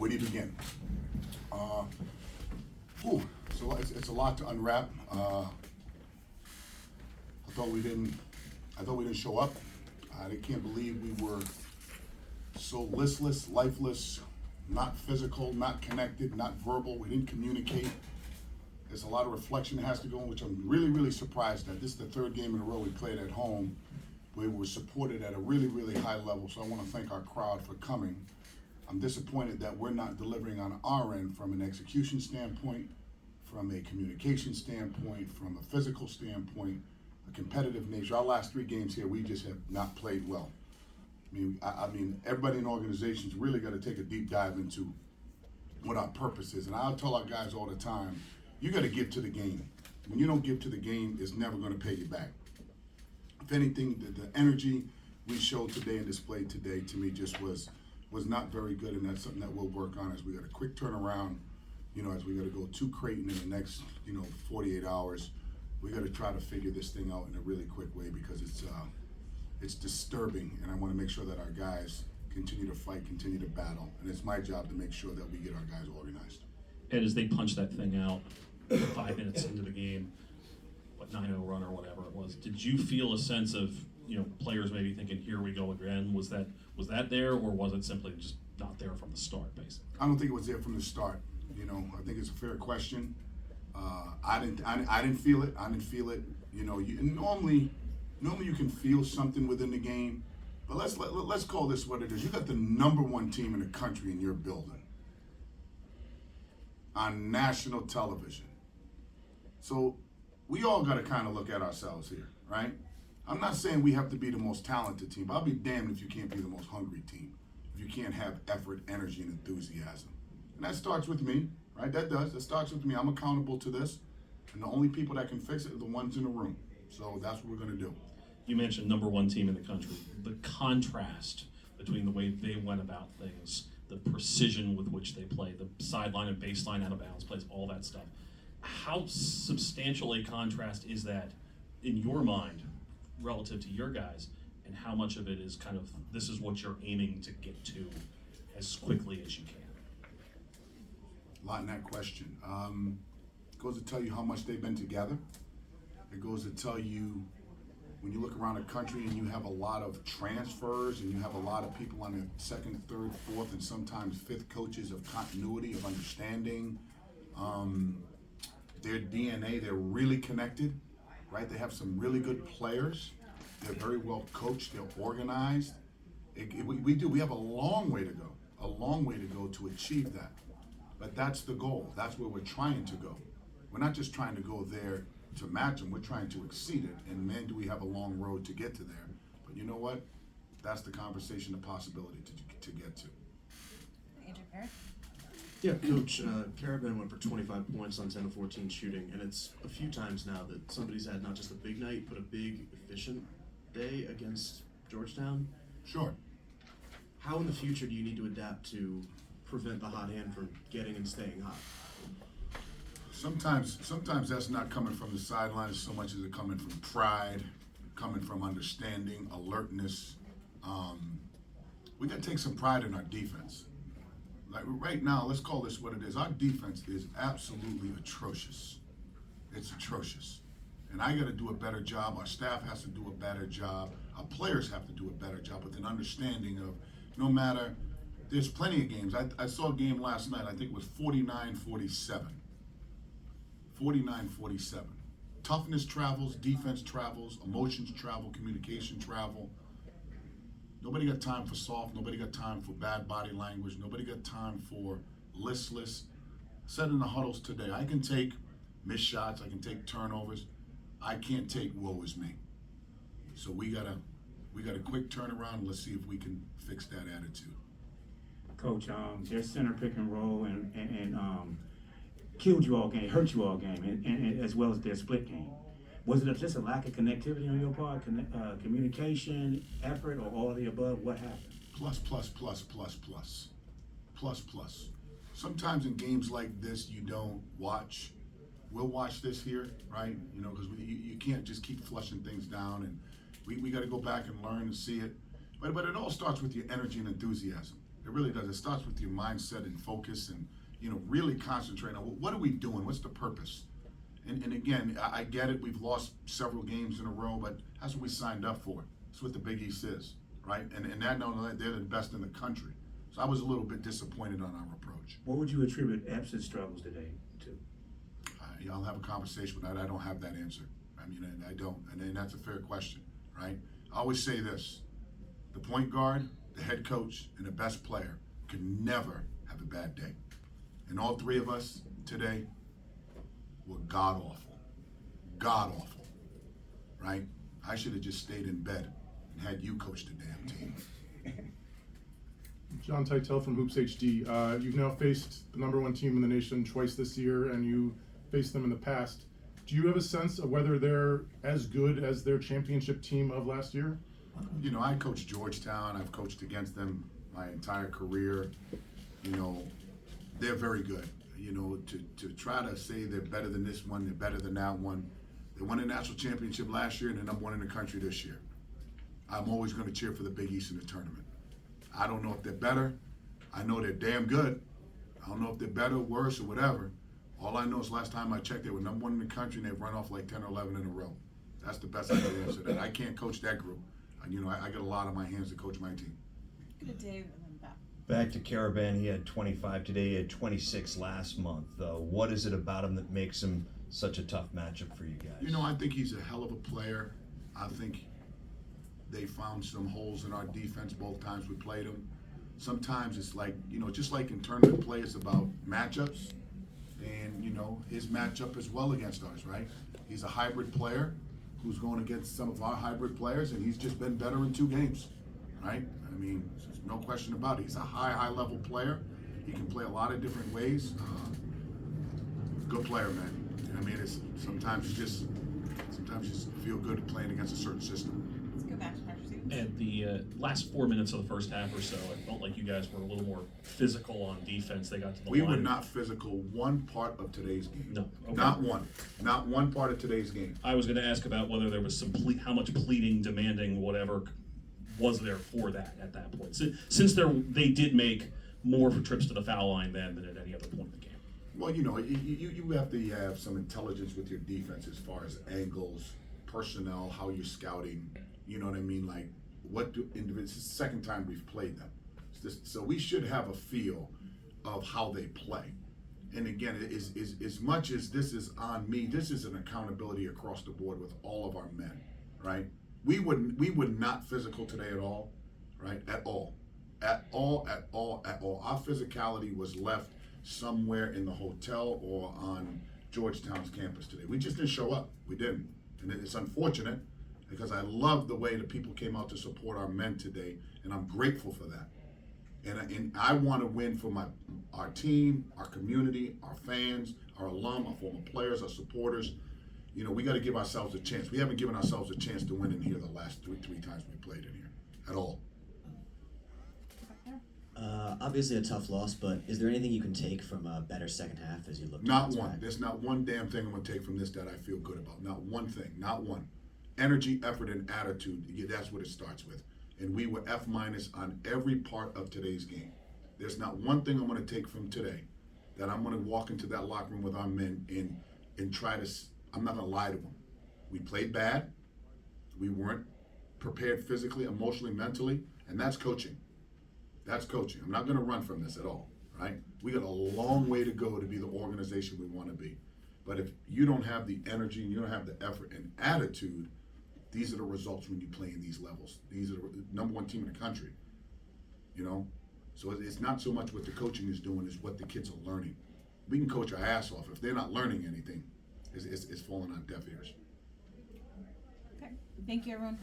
Where do you begin? So it's a lot to unwrap. I thought we didn't show up. I can't believe we were so listless, lifeless, not physical, not connected, not verbal. We didn't communicate. There's a lot of reflection that has to go in, which I'm really, really surprised at. This is the third game in a row we played at home. We were supported at a really, really high level, so I want to thank our crowd for coming. I'm disappointed that we're not delivering on our end from an execution standpoint, from a communication standpoint, from a physical standpoint, a competitive nature. Our last three games here, we just have not played well. I mean, everybody in organizations really got to take a deep dive into what our purpose is. And I'll tell our guys all the time, you got to give to the game. When you don't give to the game, it's never going to pay you back. If anything, the energy we showed today and displayed today, to me, just was not very good, and that's something that we'll work on as we got a quick turnaround. As we got to go to Creighton in the next 48 hours. We got to try to figure this thing out in a really quick way, because it's disturbing, and I want to make sure that our guys continue to fight, continue to battle, and it's my job to make sure that we get our guys organized. And as they punch that thing out 5 minutes into the game, 9-0 run or whatever it was, did you feel a sense of players maybe thinking, here we go again? Was that there, or was it simply just not there from the start, basically? I don't think it was there from the start. I think it's a fair question. I didn't feel it. I didn't feel it. Normally you can feel something within the game, but let's call this what it is. You got the number one team in the country in your building on national television. So we all got to kind of look at ourselves here, right? I'm not saying we have to be the most talented team, but I'll be damned if you can't be the most hungry team, if you can't have effort, energy, and enthusiasm. And that starts with me, right? That starts with me. I'm accountable to this, and the only people that can fix it are the ones in the room. So that's what we're going to do. You mentioned number one team in the country. The contrast between the way they went about things, the precision with which they play, the sideline and baseline out of bounds plays, all that stuff. How substantial a contrast is that in your mind relative to your guys, and how much of it is kind of, this is what you're aiming to get to as quickly as you can? A lot in that question. It goes to tell you how much they've been together. It goes to tell you, when you look around the country and you have a lot of transfers and you have a lot of people on the second, third, fourth, and sometimes fifth coaches of continuity, of understanding, their DNA, they're really connected, right? They have some really good players. They're very well coached. They're organized. We have a long way to go to achieve that. But that's the goal. That's where we're trying to go. We're not just trying to go there to match them. We're trying to exceed it. And man, do we have a long road to get to there. But you know what? That's the conversation, the possibility to get to. Andrew Perry? Yeah, Coach, Carabin went for 25 points on 10 of 14 shooting, and it's a few times now that somebody's had not just a big night, but a big, efficient day against Georgetown. Sure. How in the future do you need to adapt to prevent the hot hand from getting and staying hot? Sometimes that's not coming from the sidelines so much as it coming from pride, coming from understanding, alertness. We got to take some pride in our defense. Like right now, let's call this what it is. Our defense is absolutely atrocious. It's atrocious. And I got to do a better job. Our staff has to do a better job. Our players have to do a better job with an understanding of no matter, there's plenty of games. I saw a game last night, I think it was 49-47. 49-47. Toughness travels, defense travels, emotions travel, communication travel. Nobody got time for soft. Nobody got time for bad body language. Nobody got time for listless. I said in the huddles today, I can take missed shots. I can take turnovers. I can't take woe is me. So we got a quick turnaround. Let's see if we can fix that attitude. Coach, their center pick and roll and killed you all game, hurt you all game, and as well as their split game. Was it just a lack of connectivity on your part, communication, effort, or all of the above? What happened? Plus. Sometimes in games like this, you don't watch. We'll watch this here, right? Because you can't just keep flushing things down, and we got to go back and learn and see it. But it all starts with your energy and enthusiasm. It really does. It starts with your mindset and focus and, really concentrating on what are we doing? What's the purpose? And again, I get it. We've lost several games in a row, but that's what we signed up for. That's what the Big East is, right? And that they're the best in the country. So I was a little bit disappointed on our approach. What would you attribute absence struggles today to? I'll have a conversation with that. I don't have that answer. I mean, I don't. And that's a fair question, right? I always say this. The point guard, the head coach, and the best player can never have a bad day. And all three of us today were god-awful. God-awful, right? I should have just stayed in bed and had you coach the damn team. John Teitel from Hoops HD. You've now faced the #1 team in the nation twice this year, and you faced them in the past. Do you have a sense of whether they're as good as their championship team of last year? I coached Georgetown. I've coached against them my entire career. They're very good. To try to say they're better than this one, they're better than that one. They won a national championship last year, and they're #1 in the country this year. I'm always going to cheer for the Big East in the tournament. I don't know if they're better. I know they're damn good. I don't know if they're better, worse, or whatever. All I know is last time I checked, they were #1 in the country, and they've run off like 10 or 11 in a row. That's the best I can answer that. I can't coach that group. I got a lot on my hands to coach my team. Go to Dave and then Beth. Back to Caravan, he had 25 today, he had 26 last month. What is it about him that makes him such a tough matchup for you guys? I think he's a hell of a player. I think they found some holes in our defense both times we played him. Sometimes it's like, just like in tournament play, it's about matchups. And, his matchup as well against ours, right? He's a hybrid player who's going against some of our hybrid players, and he's just been better in 2 games, right? I mean, there's no question about it. He's a high level player. He can play a lot of different ways. Good player, man. It's sometimes you just feel good playing against a certain system. Let's go back to Dr. Stevens. At the last 4 minutes of the first half or so, I felt like you guys were a little more physical on defense. They got to the We line. were not physical one part of today's game. No. Okay. Not one part of today's game. I was going to ask about whether there was some how much pleading, demanding, whatever was there for that at that point. Since they did make more trips to the foul line than at any other point in the game. Well, you have to have some intelligence with your defense as far as angles, personnel, how you're scouting. You know what I mean? Like, it's the second time we've played them. So we should have a feel of how they play. And again, as much as this is on me, this is an accountability across the board with all of our men, right? We were not physical today at all, right? At all. Our physicality was left somewhere in the hotel or on Georgetown's campus today. We just didn't show up. We didn't. And it's unfortunate because I love the way the people came out to support our men today, and I'm grateful for that. And I want to win for our team, our community, our fans, our alum, our former players, our supporters. We got to give ourselves a chance. We haven't given ourselves a chance to win in here the last three times we played in here at all. Obviously a tough loss, but is there anything you can take from a better second half as you look? Not one. There's not one damn thing I'm going to take from this that I feel good about. Not one thing. Not one. Energy, effort, and attitude. That's what it starts with. And we were F- on every part of today's game. There's not one thing I'm going to take from today that I'm going to walk into that locker room with our men and try to. I'm not going to lie to them. We played bad. We weren't prepared physically, emotionally, mentally, and that's coaching. That's coaching. I'm not going to run from this at all, right? We got a long way to go to be the organization we want to be. But if you don't have the energy and you don't have the effort and attitude, these are the results when you play in these levels. These are the #1 team in the country, So it's not so much what the coaching is doing, it's what the kids are learning. We can coach our ass off. If they're not learning anything, it's falling on deaf ears. Okay. Thank you, everyone.